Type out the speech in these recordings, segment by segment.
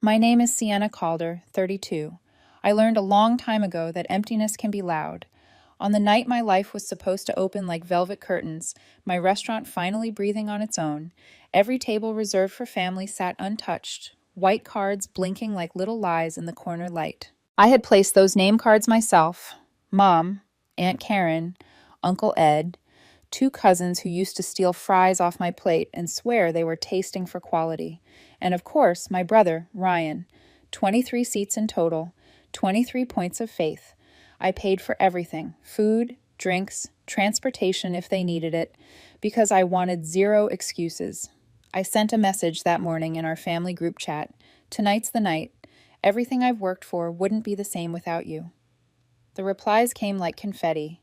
My name is Sienna Calder, 32. I learned a long time ago that emptiness can be loud. On the night my life was supposed to open like velvet curtains, my restaurant finally breathing on its own, every table reserved for family sat untouched, white cards blinking like little lies in the corner light. I had placed those name cards myself. Mom, Aunt Karen, Uncle Ed, two cousins who used to steal fries off my plate and swear they were tasting for quality. And of course, my brother, Ryan. 23 seats in total, 23 points of faith. I paid for everything: food, drinks, transportation if they needed it, because I wanted zero excuses. I sent a message that morning in our family group chat. Tonight's the night. Everything I've worked for wouldn't be the same without you. The replies came like confetti.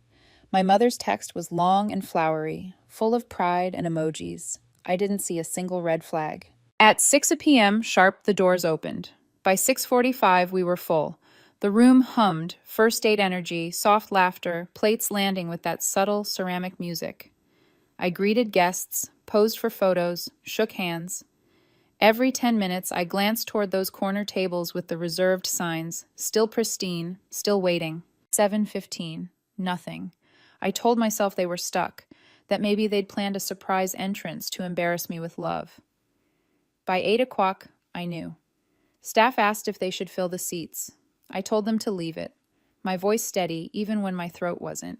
My mother's text was long and flowery, full of pride and emojis. I didn't see a single red flag. At 6 p.m. sharp, the doors opened. By 6:45, we were full. The room hummed, first date energy, soft laughter, plates landing with that subtle ceramic music. I greeted guests, posed for photos, shook hands. Every 10 minutes, I glanced toward those corner tables with the reserved signs, still pristine, still waiting. 7:15, nothing. I told myself they were stuck, that maybe they'd planned a surprise entrance to embarrass me with love. By 8 o'clock, I knew. Staff asked if they should fill the seats. I told them to leave it, my voice steady even when my throat wasn't.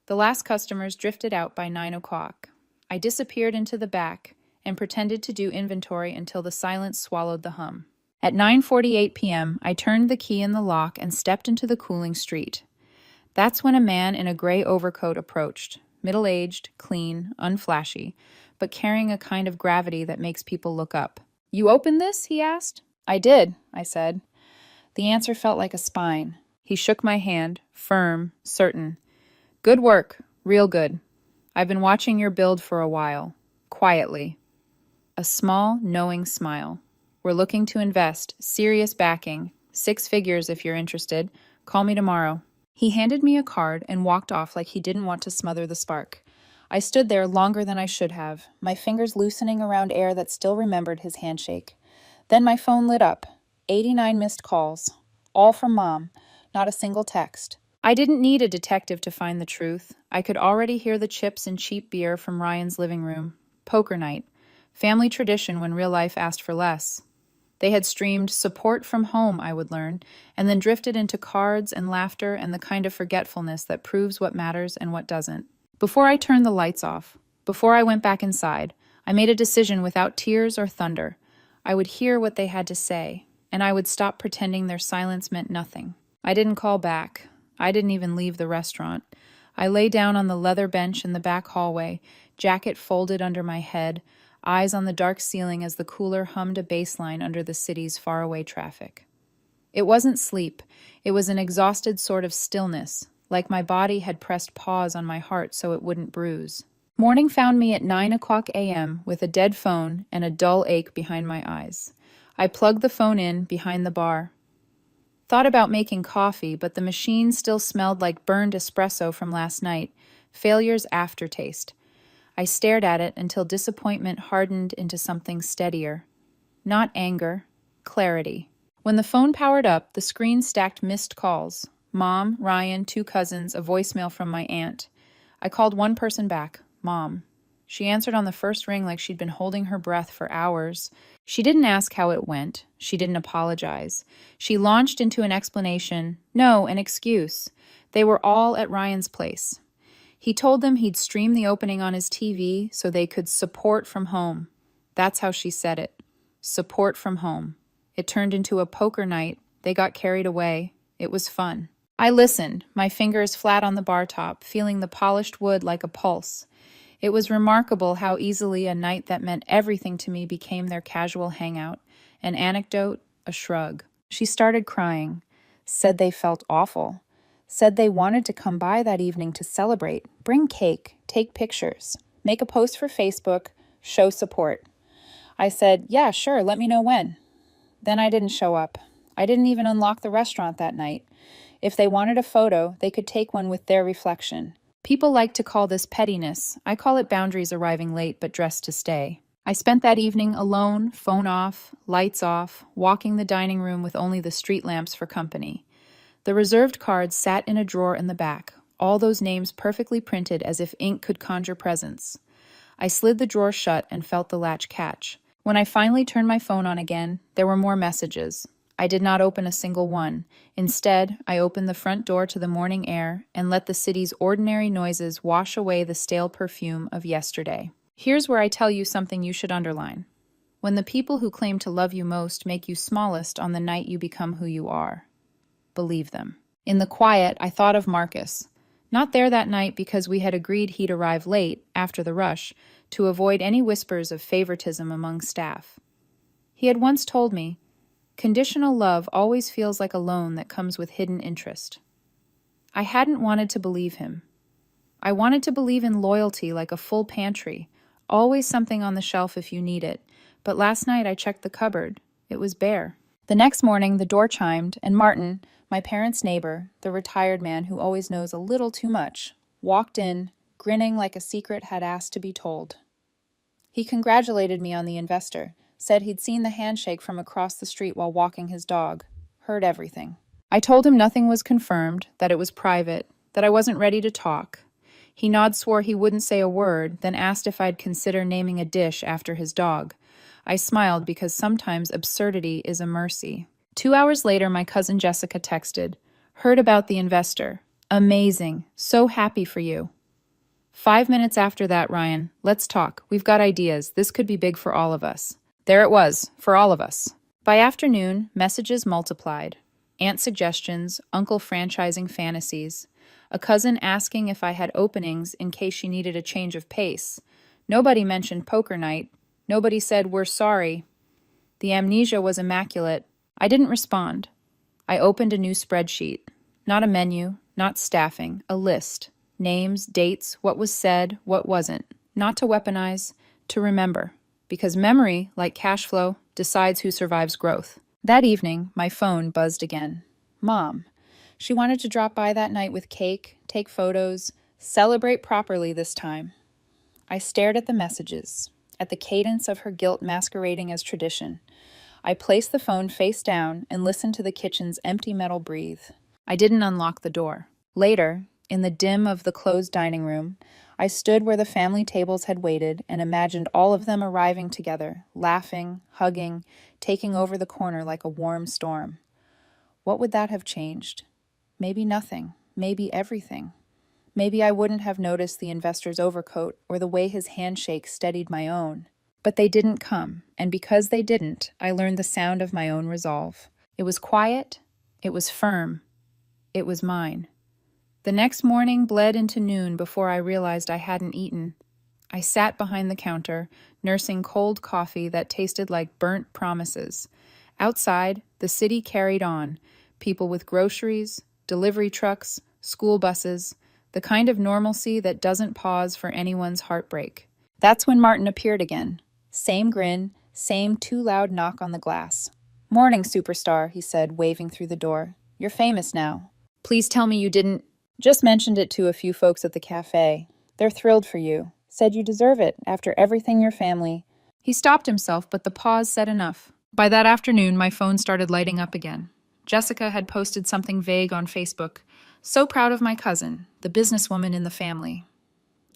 The last customers drifted out by 9 o'clock. I disappeared into the back and pretended to do inventory until the silence swallowed the hum. At 9:48 p.m., I turned the key in the lock and stepped into the cooling street. That's when a man in a gray overcoat approached, middle-aged, clean, unflashy, but carrying a kind of gravity that makes people look up. "You opened this?" he asked. "I did," I said. The answer felt like a spine. He shook my hand, firm, certain. "Good work, real good. I've been watching your build for a while. Quietly." A small, knowing smile. "We're looking to invest, serious backing, 6 figures if you're interested. Call me tomorrow." He handed me a card and walked off like he didn't want to smother the spark. I stood there longer than I should have, my fingers loosening around air that still remembered his handshake. Then my phone lit up. 89 missed calls. All from Mom, not a single text. I didn't need a detective to find the truth. I could already hear the chips and cheap beer from Ryan's living room. Poker night. Family tradition when real life asked for less. They had streamed support from home, I would learn, and then drifted into cards and laughter and the kind of forgetfulness that proves what matters and what doesn't. Before I turned the lights off, before I went back inside, I made a decision without tears or thunder. I would hear what they had to say, and I would stop pretending their silence meant nothing. I didn't call back. I didn't even leave the restaurant. I lay down on the leather bench in the back hallway, jacket folded under my head, eyes on the dark ceiling as the cooler hummed a bass line under the city's faraway traffic. It wasn't sleep. It was an exhausted sort of stillness, like my body had pressed pause on my heart so it wouldn't bruise. Morning found me at 9 o'clock a.m. with a dead phone and a dull ache behind my eyes. I plugged the phone in behind the bar. Thought about making coffee, but the machine still smelled like burned espresso from last night, failure's aftertaste. I stared at it until disappointment hardened into something steadier. Not anger, clarity. When the phone powered up, the screen stacked missed calls. Mom, Ryan, 2 cousins, a voicemail from my aunt. I called one person back, Mom. She answered on the first ring like she'd been holding her breath for hours. She didn't ask how it went. She didn't apologize. She launched into an explanation. No, an excuse. They were all at Ryan's place. He told them he'd stream the opening on his TV so they could support from home. That's how she said it. Support from home. It turned into a poker night. They got carried away. It was fun. I listened, my fingers flat on the bar top, feeling the polished wood like a pulse. It was remarkable how easily a night that meant everything to me became their casual hangout. An anecdote, a shrug. She started crying. Said they felt awful. Said they wanted to come by that evening to celebrate, bring cake, take pictures, make a post for Facebook, show support. I said, yeah, sure, let me know when. Then I didn't show up. I didn't even unlock the restaurant that night. If they wanted a photo, they could take one with their reflection. People like to call this pettiness. I call it boundaries arriving late but dressed to stay. I spent that evening alone, phone off, lights off, walking the dining room with only the street lamps for company. The reserved cards sat in a drawer in the back, all those names perfectly printed as if ink could conjure presents. I slid the drawer shut and felt the latch catch. When I finally turned my phone on again, there were more messages. I did not open a single one. Instead, I opened the front door to the morning air and let the city's ordinary noises wash away the stale perfume of yesterday. Here's where I tell you something you should underline. When the people who claim to love you most make you smallest on the night you become who you are, believe them. In the quiet, I thought of Marcus. Not there that night because we had agreed he'd arrive late, after the rush, to avoid any whispers of favoritism among staff. He had once told me, "Conditional love always feels like a loan that comes with hidden interest." I hadn't wanted to believe him. I wanted to believe in loyalty like a full pantry, always something on the shelf if you need it, but last night I checked the cupboard. It was bare. The next morning, the door chimed, and Martin, my parents' neighbor, the retired man who always knows a little too much, walked in, grinning like a secret had asked to be told. He congratulated me on the investor, said he'd seen the handshake from across the street while walking his dog, heard everything. I told him nothing was confirmed, that it was private, that I wasn't ready to talk. He swore he wouldn't say a word, then asked if I'd consider naming a dish after his dog. I smiled because sometimes absurdity is a mercy. 2 hours later, my cousin Jessica texted, "Heard about the investor. Amazing. So happy for you." 5 minutes after that, Ryan, "Let's talk. We've got ideas. This could be big for all of us." There it was, for all of us. By afternoon, messages multiplied. Aunt suggestions, uncle franchising fantasies, a cousin asking if I had openings in case she needed a change of pace. Nobody mentioned poker night. Nobody said, "We're sorry." The amnesia was immaculate. I didn't respond. I opened a new spreadsheet. Not a menu, not staffing, a list. Names, dates, what was said, what wasn't. Not to weaponize, to remember. Because memory, like cash flow, decides who survives growth. That evening, my phone buzzed again. Mom. She wanted to drop by that night with cake, take photos, celebrate properly this time. I stared at the messages, at the cadence of her guilt masquerading as tradition. I placed the phone face down and listened to the kitchen's empty metal breathe. I didn't unlock the door. Later, in the dim of the closed dining room, I stood where the family tables had waited and imagined all of them arriving together, laughing, hugging, taking over the corner like a warm storm. What would that have changed? Maybe nothing. Maybe everything. Maybe I wouldn't have noticed the investor's overcoat or the way his handshake steadied my own. But they didn't come, and because they didn't, I learned the sound of my own resolve. It was quiet. It was firm. It was mine. The next morning bled into noon before I realized I hadn't eaten. I sat behind the counter, nursing cold coffee that tasted like burnt promises. Outside, the city carried on, people with groceries, delivery trucks, school buses, the kind of normalcy that doesn't pause for anyone's heartbreak. That's when Martin appeared again. Same grin, same too loud knock on the glass. "Morning, superstar," he said, waving through the door. "You're famous now. Please tell me you didn't—" "Just mentioned it to a few folks at the cafe. They're thrilled for you. Said you deserve it after everything your family—" He stopped himself, but the pause said enough. By that afternoon, my phone started lighting up again. Jessica had posted something vague on Facebook. "So proud of my cousin, the businesswoman in the family."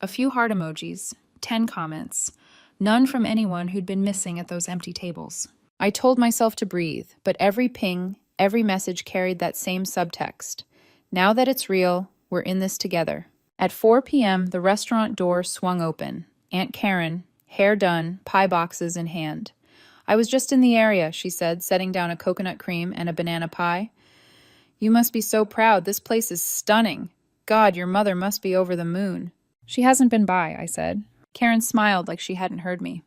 A few heart emojis, 10 comments. None from anyone who'd been missing at those empty tables. I told myself to breathe, but every ping, every message carried that same subtext. Now that it's real, we're in this together. At 4 p.m., the restaurant door swung open. Aunt Karen, hair done, pie boxes in hand. "I was just in the area," she said, setting down a coconut cream and a banana pie. "You must be so proud. This place is stunning. God, your mother must be over the moon." "She hasn't been by," I said. Karen smiled like she hadn't heard me.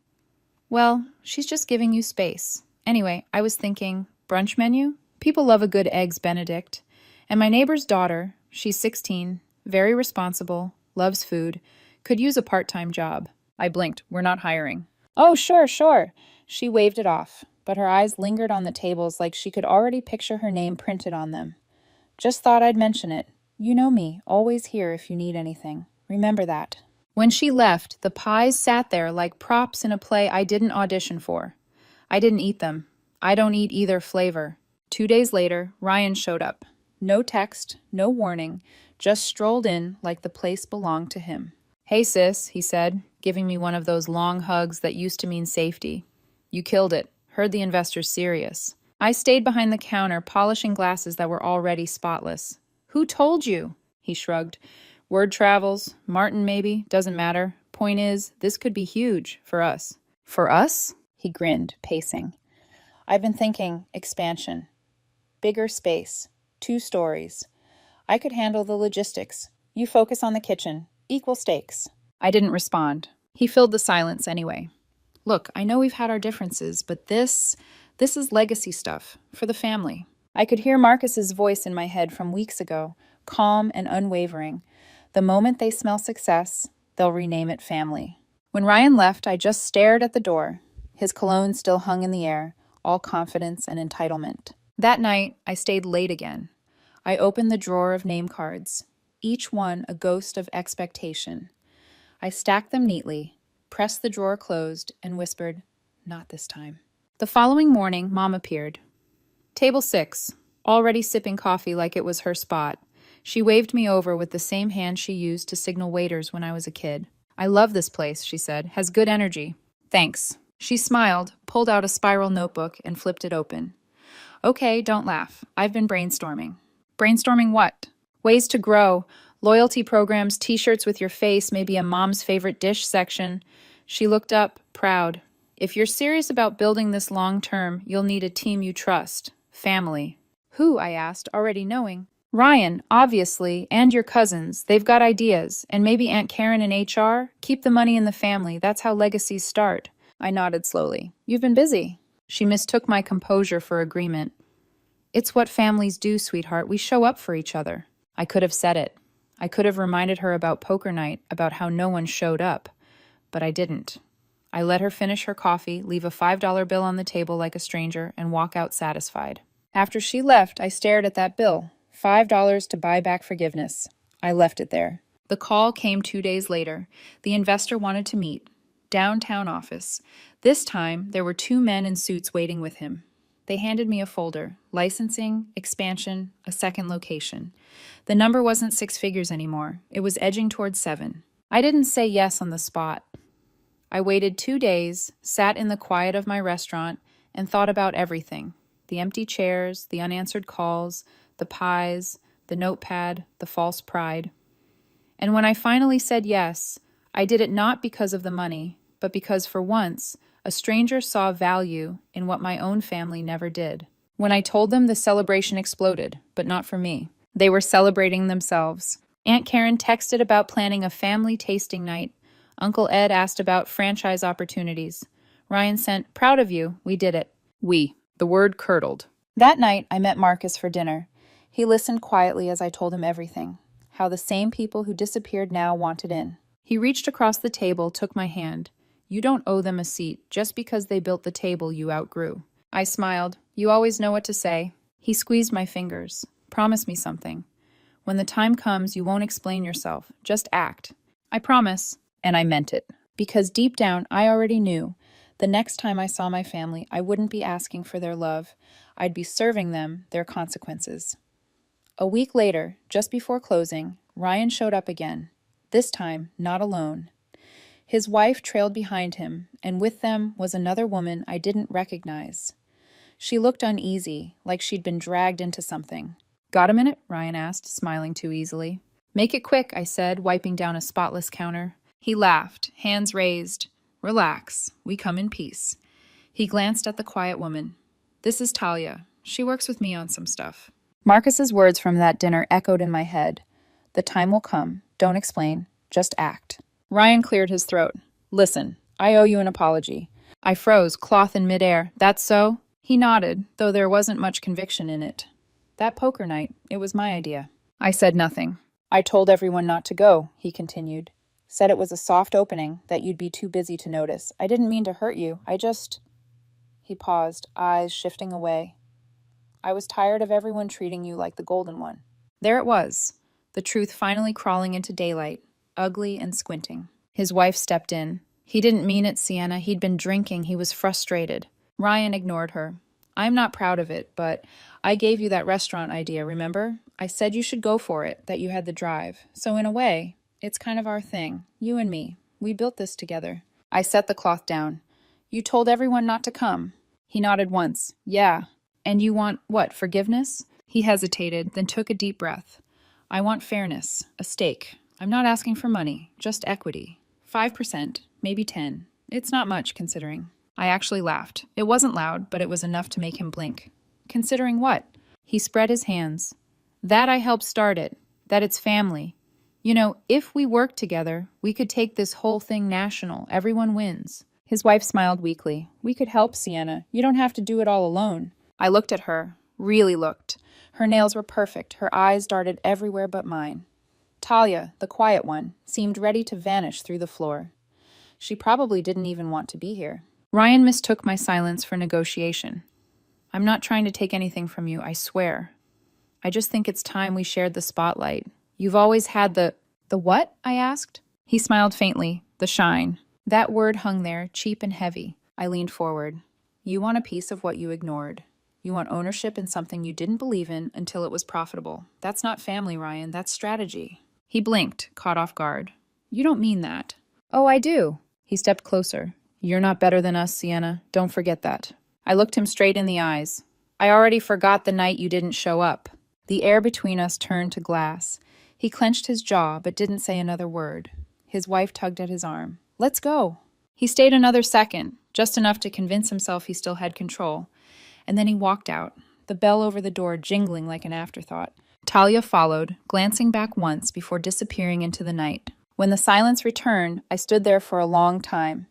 "Well, she's just giving you space. Anyway, I was thinking, brunch menu? People love a good Eggs Benedict. And my neighbor's daughter, she's 16, very responsible, loves food, could use a part-time job." I blinked. "We're not hiring." "Oh, sure, sure." She waved it off, but her eyes lingered on the tables like she could already picture her name printed on them. "Just thought I'd mention it. You know me, always here if you need anything. Remember that." When she left, the pies sat there like props in a play I didn't audition for. I didn't eat them. I don't eat either flavor. 2 days later, Ryan showed up. No text, no warning, just strolled in like the place belonged to him. "Hey, sis," he said, giving me one of those long hugs that used to mean safety. "You killed it. Heard the investors serious." I stayed behind the counter, polishing glasses that were already spotless. "Who told you?" He shrugged. "Word travels. Martin, maybe. Doesn't matter. Point is, this could be huge for us." "For us?" He grinned, pacing. "I've been thinking expansion. Bigger space. 2 stories. I could handle the logistics. You focus on the kitchen. Equal stakes." I didn't respond. He filled the silence anyway. "Look, I know we've had our differences, but this is legacy stuff for the family." I could hear Marcus's voice in my head from weeks ago, calm and unwavering. The moment they smell success, they'll rename it family. When Ryan left, I just stared at the door. His cologne still hung in the air, all confidence and entitlement. That night, I stayed late again. I opened the drawer of name cards, each one a ghost of expectation. I stacked them neatly, pressed the drawer closed, and whispered, "Not this time." The following morning, Mom appeared. "Table 6, already sipping coffee like it was her spot." She waved me over with the same hand she used to signal waiters when I was a kid. "I love this place," she said. "Has good energy." "Thanks." She smiled, pulled out a spiral notebook, and flipped it open. "Okay, don't laugh. I've been brainstorming." "Brainstorming what?" "Ways to grow. Loyalty programs, t-shirts with your face, maybe a mom's favorite dish section." She looked up, proud. "If you're serious about building this long term, you'll need a team you trust. Family." "Who?" I asked, already knowing. "Ryan, obviously, and your cousins. They've got ideas. And maybe Aunt Karen in HR? Keep the money in the family. That's how legacies start." I nodded slowly. "You've been busy." She mistook my composure for agreement. "It's what families do, sweetheart. We show up for each other." I could have said it. I could have reminded her about poker night, about how no one showed up. But I didn't. I let her finish her coffee, leave a $5 bill on the table like a stranger, and walk out satisfied. After she left, I stared at that bill. $5 to buy back forgiveness. I left it there. The call came 2 days later. The investor wanted to meet. Downtown office. This time, there were 2 men in suits waiting with him. They handed me a folder. Licensing, expansion, a second location. The number wasn't 6 figures anymore. It was edging towards 7. I didn't say yes on the spot. I waited 2 days, sat in the quiet of my restaurant, and thought about everything. The empty chairs, the unanswered calls, the pies, the notepad, the false pride. And when I finally said yes, I did it not because of the money, but because for once, a stranger saw value in what my own family never did. When I told them, the celebration exploded, but not for me. They were celebrating themselves. Aunt Karen texted about planning a family tasting night. Uncle Ed asked about franchise opportunities. Ryan sent, "Proud of you, we did it." We. The word curdled. That night, I met Marcus for dinner. He listened quietly as I told him everything. How the same people who disappeared now wanted in. He reached across the table, took my hand. "You don't owe them a seat just because they built the table you outgrew." I smiled. "You always know what to say." He squeezed my fingers. "Promise me something. When the time comes, you won't explain yourself. Just act." "I promise." And I meant it. Because deep down, I already knew. The next time I saw my family, I wouldn't be asking for their love. I'd be serving them their consequences. A week later, just before closing, Ryan showed up again. This time, not alone. His wife trailed behind him, and with them was another woman I didn't recognize. She looked uneasy, like she'd been dragged into something. "Got a minute?" Ryan asked, smiling too easily. "Make it quick," I said, wiping down a spotless counter. He laughed, hands raised. "Relax, we come in peace." He glanced at the quiet woman. "This is Talia. She works with me on some stuff." Marcus's words from that dinner echoed in my head. "The time will come. Don't explain. Just act." Ryan cleared his throat. "Listen, I owe you an apology." I froze, cloth in midair. "That's so?" He nodded, though there wasn't much conviction in it. "That poker night, it was my idea." I said nothing. "I told everyone not to go," he continued. "Said it was a soft opening, that you'd be too busy to notice. I didn't mean to hurt you. I just—" He paused, eyes shifting away. "I was tired of everyone treating you like the golden one." There it was, the truth finally crawling into daylight, ugly and squinting. His wife stepped in. He didn't mean it, Sienna. He'd been drinking. He was frustrated. Ryan ignored her. I'm not proud of it, but I gave you that restaurant idea, remember? I said you should go for it, that you had the drive. So in a way, it's kind of our thing. You and me. We built this together. I set the cloth down. You told everyone not to come. He nodded once. Yeah. And you want, what, forgiveness? He hesitated, then took a deep breath. I want fairness, a stake. I'm not asking for money, just equity. 5%, maybe 10. It's not much, considering. I actually laughed. It wasn't loud, but it was enough to make him blink. Considering what? He spread his hands. That I helped start it. That it's family. You know, if we work together, we could take this whole thing national. Everyone wins. His wife smiled weakly. We could help, Sienna. You don't have to do it all alone. I looked at her. Really looked. Her nails were perfect. Her eyes darted everywhere but mine. Talia, the quiet one, seemed ready to vanish through the floor. She probably didn't even want to be here. Ryan mistook my silence for negotiation. I'm not trying to take anything from you, I swear. I just think it's time we shared the spotlight. You've always had the what? I asked. He smiled faintly. The shine. That word hung there, cheap and heavy. I leaned forward. You want a piece of what you ignored. You want ownership in something you didn't believe in until it was profitable. That's not family, Ryan. That's strategy. He blinked, caught off guard. You don't mean that. Oh, I do. He stepped closer. You're not better than us, Sienna. Don't forget that. I looked him straight in the eyes. I already forgot the night you didn't show up. The air between us turned to glass. He clenched his jaw, but didn't say another word. His wife tugged at his arm. Let's go. He stayed another second, just enough to convince himself he still had control. And then he walked out, the bell over the door jingling like an afterthought. Talia followed, glancing back once before disappearing into the night. When the silence returned, I stood there for a long time.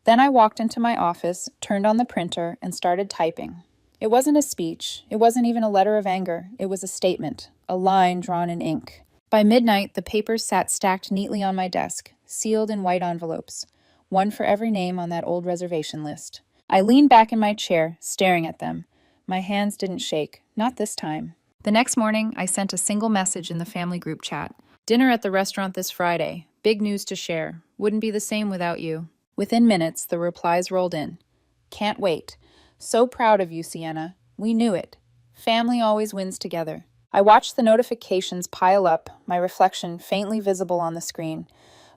Then I walked into my office, turned on the printer, and started typing. It wasn't a speech. It wasn't even a letter of anger. It was a statement, a line drawn in ink. By midnight, the papers sat stacked neatly on my desk, sealed in white envelopes, one for every name on that old reservation list. I leaned back in my chair, staring at them. My hands didn't shake, not this time. The next morning, I sent a single message in the family group chat. Dinner at the restaurant this Friday. Big news to share. Wouldn't be the same without you. Within minutes, the replies rolled in. Can't wait. So proud of you, Sienna. We knew it. Family always wins together. I watched the notifications pile up, my reflection faintly visible on the screen.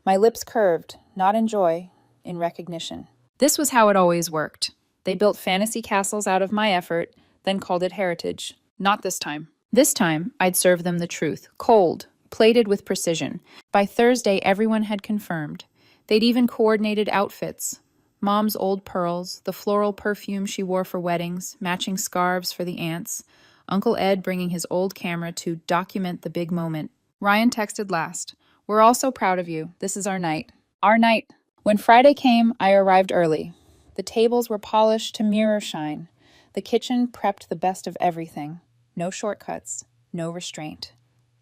My lips curved, not in joy, in recognition. This was how it always worked. They built fantasy castles out of my effort, then called it heritage. Not this time. This time, I'd serve them the truth, cold, plated with precision. By Thursday, everyone had confirmed. They'd even coordinated outfits. Mom's old pearls, the floral perfume she wore for weddings, matching scarves for the aunts, Uncle Ed bringing his old camera to document the big moment. Ryan texted last. We're all so proud of you. This is our night. Our night. When Friday came, I arrived early. The tables were polished to mirror shine. The kitchen prepped the best of everything. No shortcuts, no restraint.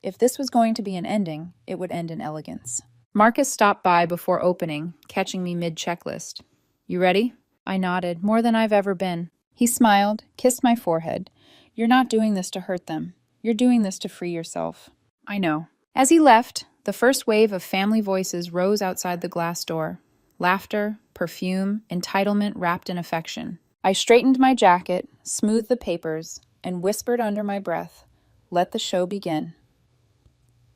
If this was going to be an ending, it would end in elegance. Marcus stopped by before opening, catching me mid-checklist. You ready? I nodded, more than I've ever been. He smiled, kissed my forehead. You're not doing this to hurt them. You're doing this to free yourself. I know. As he left, the first wave of family voices rose outside the glass door. Laughter, perfume, entitlement wrapped in affection. I straightened my jacket, smoothed the papers, and whispered under my breath, let the show begin.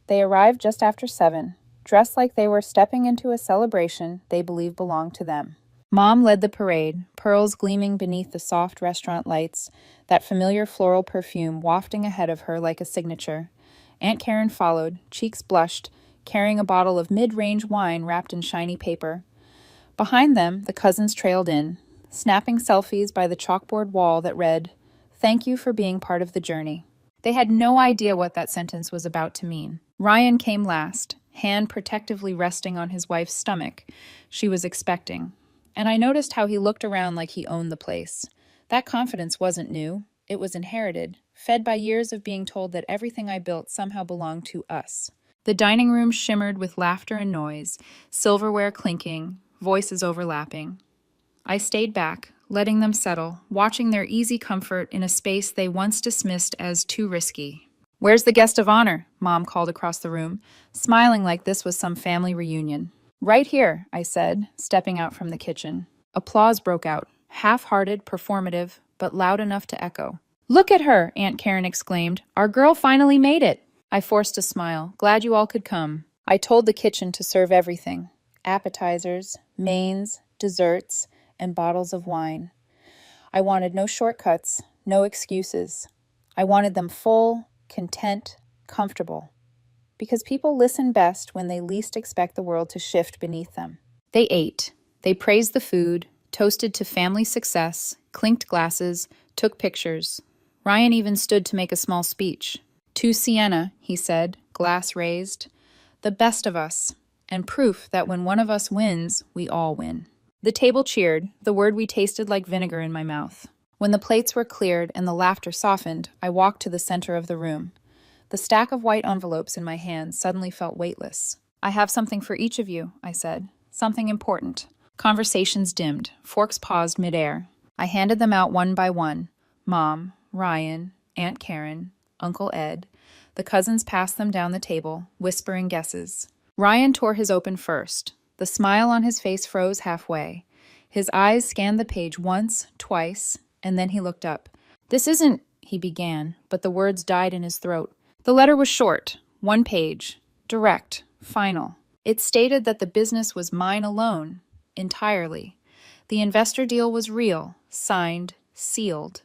They arrived just after 7, dressed like they were stepping into a celebration they believed belonged to them. Mom led the parade, pearls gleaming beneath the soft restaurant lights, that familiar floral perfume wafting ahead of her like a signature. Aunt Karen followed, cheeks blushed, carrying a bottle of mid-range wine wrapped in shiny paper. Behind them, the cousins trailed in, snapping selfies by the chalkboard wall that read, "Thank you for being part of the journey." They had no idea what that sentence was about to mean. Ryan came last, hand protectively resting on his wife's stomach. She was expecting. And I noticed how he looked around like he owned the place. That confidence wasn't new. It was inherited, fed by years of being told that everything I built somehow belonged to us. The dining room shimmered with laughter and noise, silverware clinking, voices overlapping. I stayed back, letting them settle, watching their easy comfort in a space they once dismissed as too risky. Where's the guest of honor? Mom called across the room, smiling like this was some family reunion. Right here, I said, stepping out from the kitchen. Applause broke out, half-hearted, performative, but loud enough to echo. Look at her, Aunt Karen exclaimed. Our girl finally made it. I forced a smile. Glad you all could come. I told the kitchen to serve everything. Appetizers, mains, desserts, and bottles of wine. I wanted no shortcuts, no excuses. I wanted them full, content, comfortable. Because people listen best when they least expect the world to shift beneath them. They ate. They praised the food, toasted to family success, clinked glasses, took pictures. Ryan even stood to make a small speech. To Sienna, he said, glass raised, the best of us, and proof that when one of us wins, we all win. The table cheered, the word we tasted like vinegar in my mouth. When the plates were cleared and the laughter softened, I walked to the center of the room. The stack of white envelopes in my hands suddenly felt weightless. I have something for each of you, I said. Something important. Conversations dimmed. Forks paused midair. I handed them out one by one. Mom, Ryan, Aunt Karen, Uncle Ed. The cousins passed them down the table, whispering guesses. Ryan tore his open first. The smile on his face froze halfway. His eyes scanned the page once, twice, and then he looked up. This isn't, he began, but the words died in his throat. The letter was short, 1 page, direct, final. It stated that the business was mine alone, entirely. The investor deal was real, signed, sealed.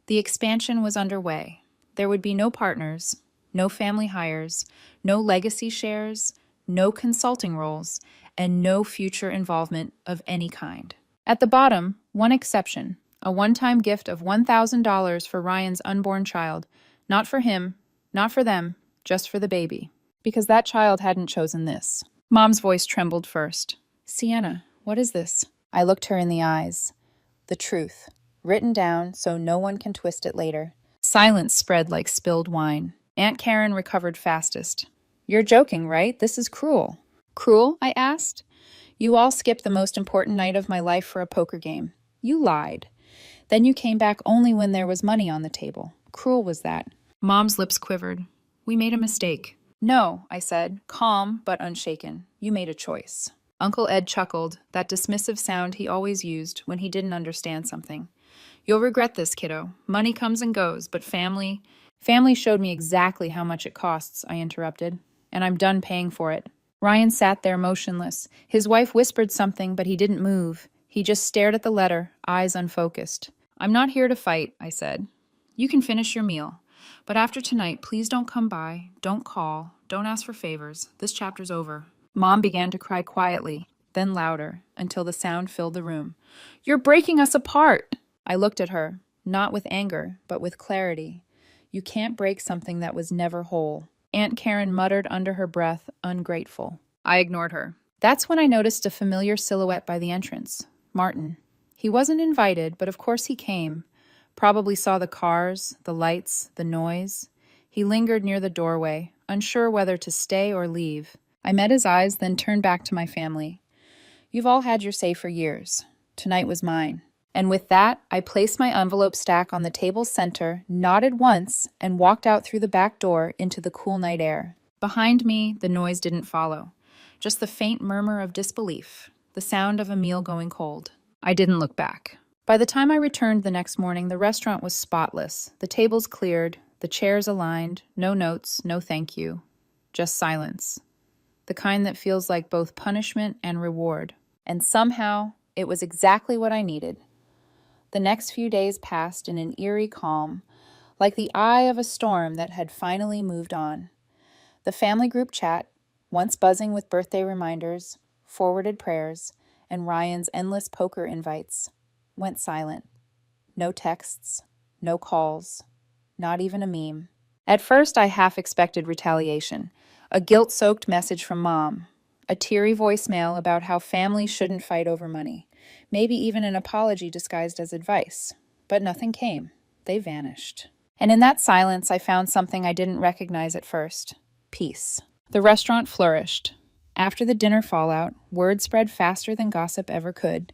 The expansion was underway. There would be no partners, no family hires, no legacy shares, no consulting roles, and no future involvement of any kind. At the bottom, one exception, a one-time gift of $1,000 for Ryan's unborn child, not for him, not for them, just for the baby. Because that child hadn't chosen this. Mom's voice trembled first. Sienna, what is this? I looked her in the eyes. The truth, written down so no one can twist it later. Silence spread like spilled wine. Aunt Karen recovered fastest. You're joking, right? This is cruel. Cruel? I asked. You all skipped the most important night of my life for a poker game. You lied. Then you came back only when there was money on the table. Cruel was that. Mom's lips quivered. We made a mistake. No, I said, calm but unshaken. You made a choice. Uncle Ed chuckled, that dismissive sound he always used when he didn't understand something. You'll regret this, kiddo. Money comes and goes, but family... Family showed me exactly how much it costs, I interrupted, and I'm done paying for it. Ryan sat there motionless. His wife whispered something, but he didn't move. He just stared at the letter, eyes unfocused. I'm not here to fight, I said. You can finish your meal. But after tonight, please don't come by, don't call, don't ask for favors. This chapter's over. Mom began to cry quietly, then louder, until the sound filled the room. You're breaking us apart! I looked at her, not with anger, but with clarity. You can't break something that was never whole. Aunt Karen muttered under her breath, ungrateful. I ignored her. That's when I noticed a familiar silhouette by the entrance. Martin. He wasn't invited, but of course he came. Probably saw the cars, the lights, the noise. He lingered near the doorway, unsure whether to stay or leave. I met his eyes, then turned back to my family. You've all had your say for years. Tonight was mine. And with that, I placed my envelope stack on the table's center, nodded once, and walked out through the back door into the cool night air. Behind me, the noise didn't follow. Just the faint murmur of disbelief, the sound of a meal going cold. I didn't look back. By the time I returned the next morning, the restaurant was spotless. The tables cleared, the chairs aligned, no notes, no thank you. Just silence. The kind that feels like both punishment and reward. And somehow, it was exactly what I needed. The next few days passed in an eerie calm, like the eye of a storm that had finally moved on. The family group chat, once buzzing with birthday reminders, forwarded prayers, and Ryan's endless poker invites, went silent. No texts, no calls, not even a meme. At first, I half expected retaliation, a guilt-soaked message from Mom, a teary voicemail about how families shouldn't fight over money, maybe even an apology disguised as advice. But nothing came. They vanished. And in that silence, I found something I didn't recognize at first. Peace. The restaurant flourished. After the dinner fallout, word spread faster than gossip ever could.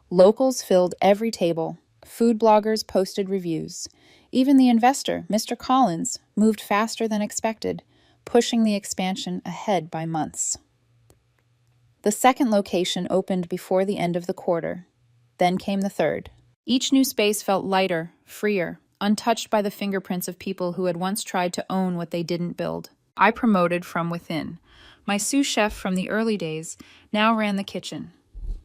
Locals filled every table. Food bloggers posted reviews. Even the investor, Mr. Collins, moved faster than expected, pushing the expansion ahead by months. The second location opened before the end of the quarter. Then came the third. Each new space felt lighter, freer, untouched by the fingerprints of people who had once tried to own what they didn't build. I promoted from within. My sous chef from the early days now ran the kitchen.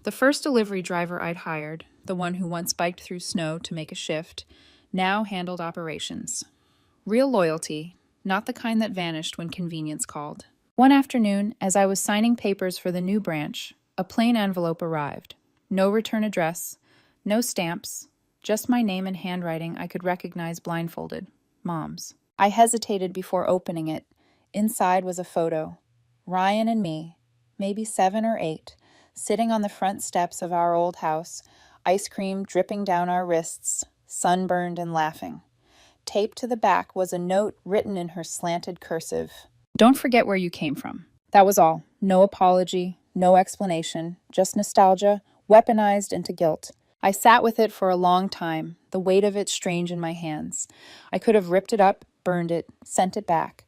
The first delivery driver I'd hired, the one who once biked through snow to make a shift, now handled operations. Real loyalty, not the kind that vanished when convenience called. One afternoon, as I was signing papers for the new branch, a plain envelope arrived. No return address, no stamps, just my name and handwriting I could recognize blindfolded. Mom's. I hesitated before opening it. Inside was a photo. Ryan and me, maybe 7 or 8, sitting on the front steps of our old house, ice cream dripping down our wrists, sunburned and laughing. Taped to the back was a note written in her slanted cursive. Don't forget where you came from. That was all. No apology, no explanation, just nostalgia, weaponized into guilt. I sat with it for a long time, the weight of it strange in my hands. I could have ripped it up, burned it, sent it back.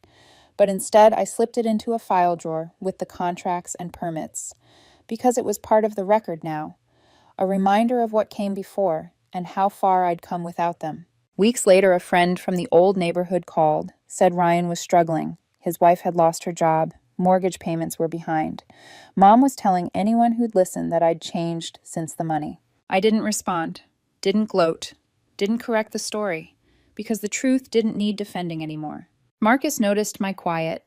But instead, I slipped it into a file drawer with the contracts and permits, because it was part of the record now, a reminder of what came before and how far I'd come without them. Weeks later, a friend from the old neighborhood called, said Ryan was struggling. His wife had lost her job. Mortgage payments were behind. Mom was telling anyone who'd listen that I'd changed since the money. I didn't respond, didn't gloat, didn't correct the story, because the truth didn't need defending anymore. Marcus noticed my quiet.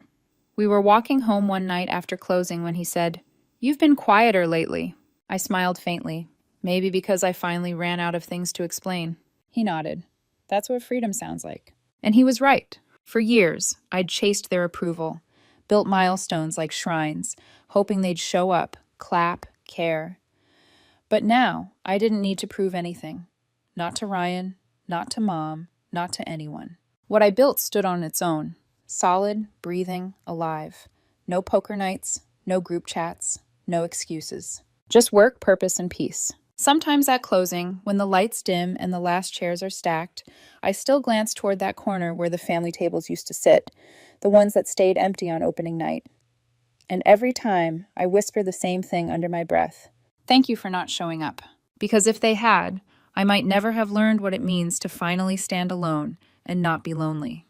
We were walking home one night after closing when he said, "You've been quieter lately." I smiled faintly, maybe because I finally ran out of things to explain. He nodded. That's what freedom sounds like. And he was right. For years, I'd chased their approval, built milestones like shrines, hoping they'd show up, clap, care. But now, I didn't need to prove anything. Not to Ryan, not to Mom, not to anyone. What I built stood on its own, solid, breathing, alive. No poker nights, no group chats, no excuses. Just work, purpose, and peace. Sometimes at closing, when the lights dim and the last chairs are stacked, I still glance toward that corner where the family tables used to sit, the ones that stayed empty on opening night. And every time, I whisper the same thing under my breath. Thank you for not showing up. Because if they had, I might never have learned what it means to finally stand alone and not be lonely.